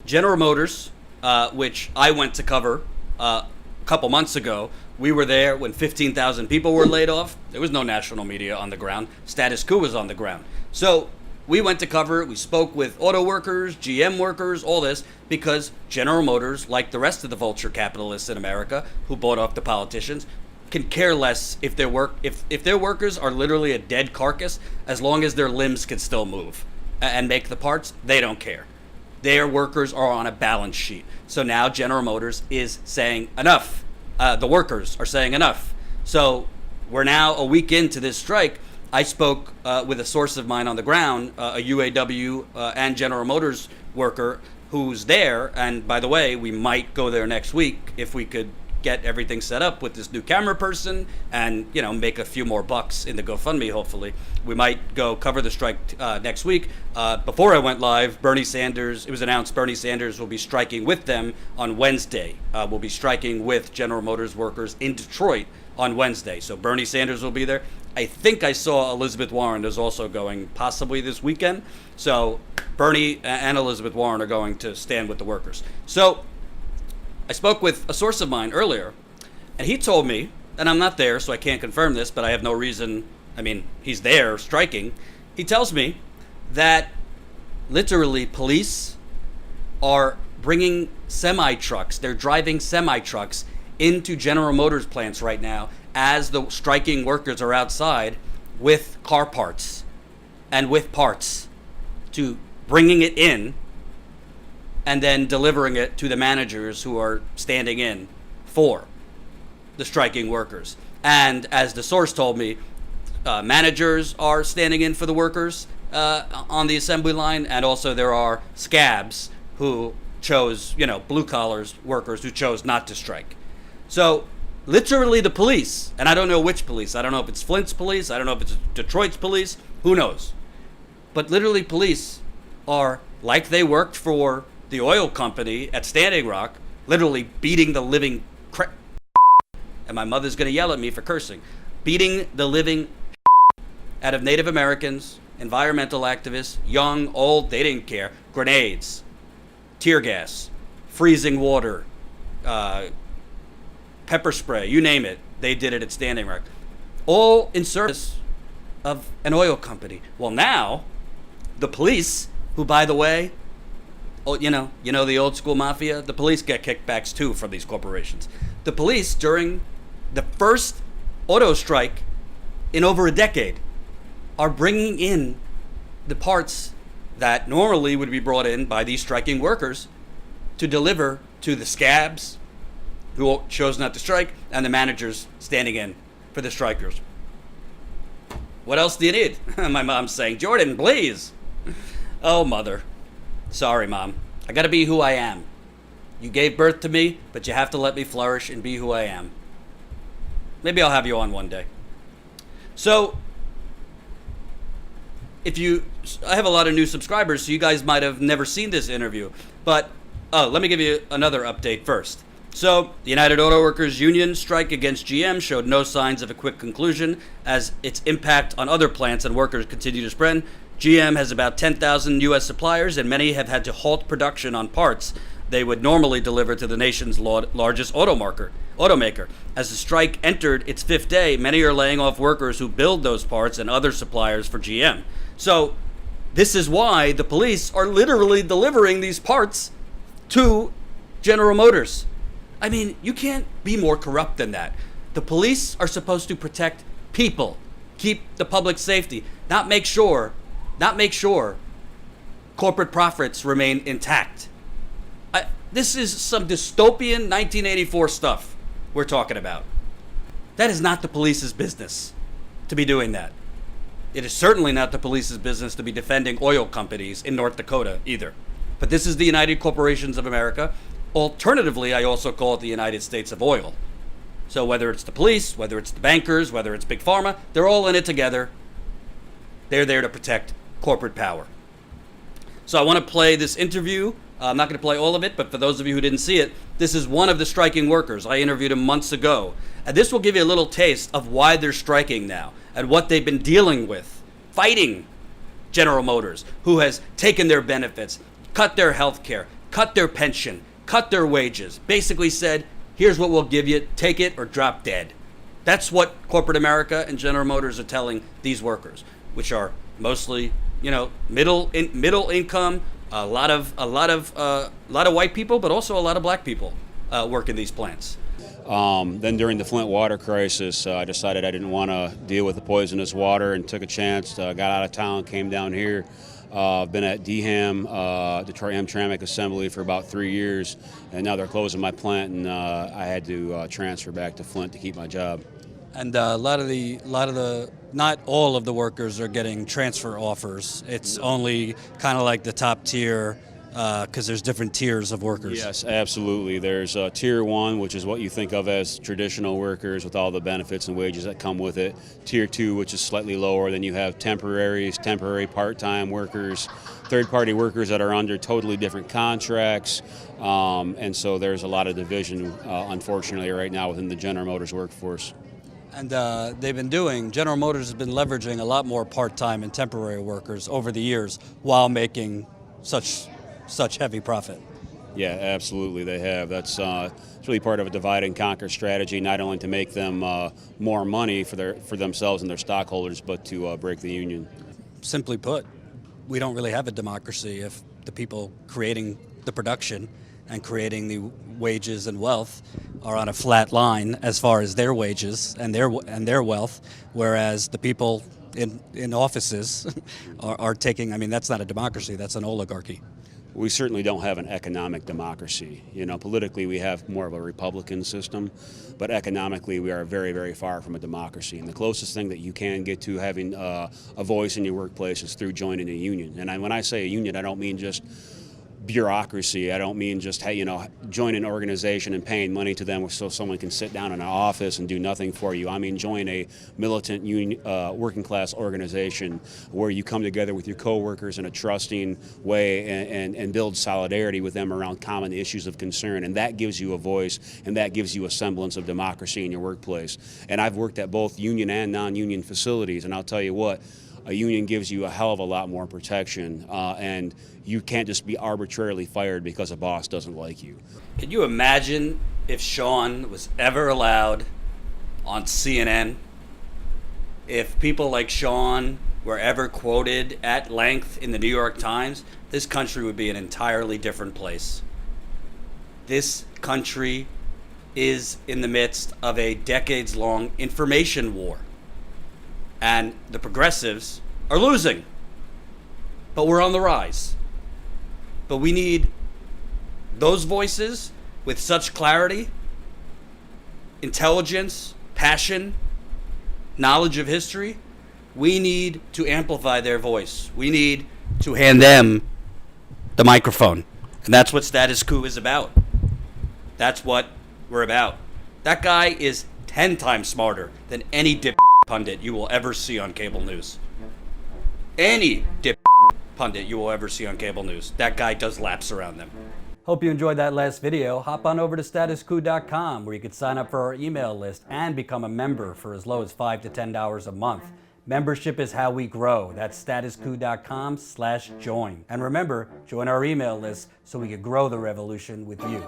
General Motors, which I went to cover a couple months ago, we were there when 15,000 people were laid off. There was no national media on the ground. Status quo was on the ground. So we went to cover it. We spoke with auto workers, GM workers, all this, because General Motors, like the rest of the vulture capitalists in America who bought off the politicians, can care less if their workers are literally a dead carcass, as long as their limbs can still move and make the parts. They don't care. Their workers are on a balance sheet. So now General Motors is saying enough. The workers are saying enough. So we're now a week into this strike. I spoke with a source of mine on the ground, a UAW and General Motors worker who's there. And by the way, we might go there next week if we could get everything set up with this new camera person and, you know, make a few more bucks in the GoFundMe, hopefully. We might go cover the strike next week. Before I went live, Bernie Sanders, it was announced Bernie Sanders will be striking with them on Wednesday. We'll be striking with General Motors workers in Detroit on Wednesday. So Bernie Sanders will be there. I think I saw Elizabeth Warren is also going possibly this weekend. So Bernie and Elizabeth Warren are going to stand with the workers. So I spoke with a source of mine earlier, and he told me, and I'm not there, so I can't confirm this, but I have no reason, I mean, he's there striking. He tells me that literally police are bringing semi-trucks, they're driving semi-trucks into General Motors plants right now as the striking workers are outside with car parts and with parts to bringing it in and then delivering it to the managers who are standing in for the striking workers. And as the source told me, managers are standing in for the workers on the assembly line, and also there are scabs who chose, you know, blue-collar workers who chose not to strike. So literally the police, and I don't know which police, I don't know if it's Flint's police, I don't know if it's Detroit's police, who knows. But literally police are, like they worked for the oil company at Standing Rock, literally beating the living crap, and my mother's going to yell at me for cursing, beating the living out of Native Americans, environmental activists, young, old, they didn't care, grenades, tear gas, freezing water, pepper spray, you name it, they did it at Standing Rock, all in service of an oil company. Well, now, the police, who, by the way, you know the old school mafia? The police get kickbacks too from these corporations. The police, during the first auto strike in over a decade, are bringing in the parts that normally would be brought in by these striking workers to deliver to the scabs who chose not to strike and the managers standing in for the strikers. What else do you need? My mom's saying, Jordan, please. Oh, mother. Sorry, Mom. I gotta be who I am. You gave birth to me, but you have to let me flourish and be who I am. Maybe I'll have you on one day. So, I have a lot of new subscribers, so you guys might have never seen this interview. But, let me give you another update first. So, the United Auto Workers Union strike against GM showed no signs of a quick conclusion as its impact on other plants and workers continue to spread. GM has about 10,000 U.S. suppliers, and many have had to halt production on parts they would normally deliver to the nation's largest automaker. As the strike entered its fifth day, many are laying off workers who build those parts and other suppliers for GM. So this is why the police are literally delivering these parts to General Motors. I mean, you can't be more corrupt than that. The police are supposed to protect people, keep the public safety, not make sure corporate profits remain intact. This is some dystopian 1984 stuff we're talking about. That is not the police's business to be doing that. It is certainly not the police's business to be defending oil companies in North Dakota either. But this is the United Corporations of America. Alternatively, I also call it the United States of Oil. So whether it's the police, whether it's the bankers, whether it's Big Pharma, they're all in it together. They're there to protect corporate power. So I want to play this interview. I'm not going to play all of it, but for those of you who didn't see it, this is one of the striking workers. I interviewed him months ago. And this will give you a little taste of why they're striking now and what they've been dealing with, fighting General Motors, who has taken their benefits, cut their health care, cut their pension, cut their wages, basically said, here's what we'll give you, take it or drop dead. That's what corporate America and General Motors are telling these workers, which are mostly, middle income, a lot of white people, but also a lot of black people work in these plants. Then during the Flint water crisis, I decided I didn't want to deal with the poisonous water and took a chance, got out of town, came down here. Been at DHAM, Detroit Hamtramck Assembly, for about 3 years, and now they're closing my plant, and I had to transfer back to Flint to keep my job. And not all of the workers are getting transfer offers. It's only kind of like the top tier, because there's different tiers of workers. Yes, absolutely. There's Tier 1, which is what you think of as traditional workers with all the benefits and wages that come with it. Tier 2, which is slightly lower. Then you have temporary part-time workers, third-party workers that are under totally different contracts. And so there's a lot of division, unfortunately, right now within the General Motors workforce. And General Motors has been leveraging a lot more part-time and temporary workers over the years while making such heavy profit. Yeah, absolutely, they have. That's it's really part of a divide and conquer strategy, not only to make them more money for themselves and their stockholders, but to break the union. Simply put, we don't really have a democracy if the people creating the production and creating the wages and wealth are on a flat line as far as their wages and their wealth, whereas the people in offices are taking. I mean, that's not a democracy; that's an oligarchy. We certainly don't have an economic democracy. Politically we have more of a Republican system, but economically we are very, very far from a democracy. And the closest thing that you can get to having a voice in your workplace is through joining a union. And when I say a union, I don't mean just bureaucracy. I don't mean just, join an organization and paying money to them so someone can sit down in an office and do nothing for you. I mean join a militant union, working class organization where you come together with your coworkers in a trusting way and build solidarity with them around common issues of concern. And that gives you a voice, and that gives you a semblance of democracy in your workplace. And I've worked at both union and non-union facilities, and I'll tell you what, a union gives you a hell of a lot more protection, and you can't just be arbitrarily fired because a boss doesn't like you. Can you imagine if Sean was ever allowed on CNN? If people like Sean were ever quoted at length in the New York Times, this country would be an entirely different place. This country is in the midst of a decades-long information war. And the progressives are losing, but we're on the rise. But we need those voices with such clarity, intelligence, passion, knowledge of history. We need to amplify their voice. We need to hand them the microphone. And that's what Status Quo is about. That's what we're about. That guy is 10 times smarter than any pundit you will ever see on cable news. Any pundit you will ever see on cable news. That guy does laps around them. Hope you enjoyed that last video. Hop on over to statusquo.com where you can sign up for our email list and become a member for as low as $5 to $10 a month. Membership is how we grow. That's statusquo.com/join. And remember, join our email list so we can grow the revolution with you.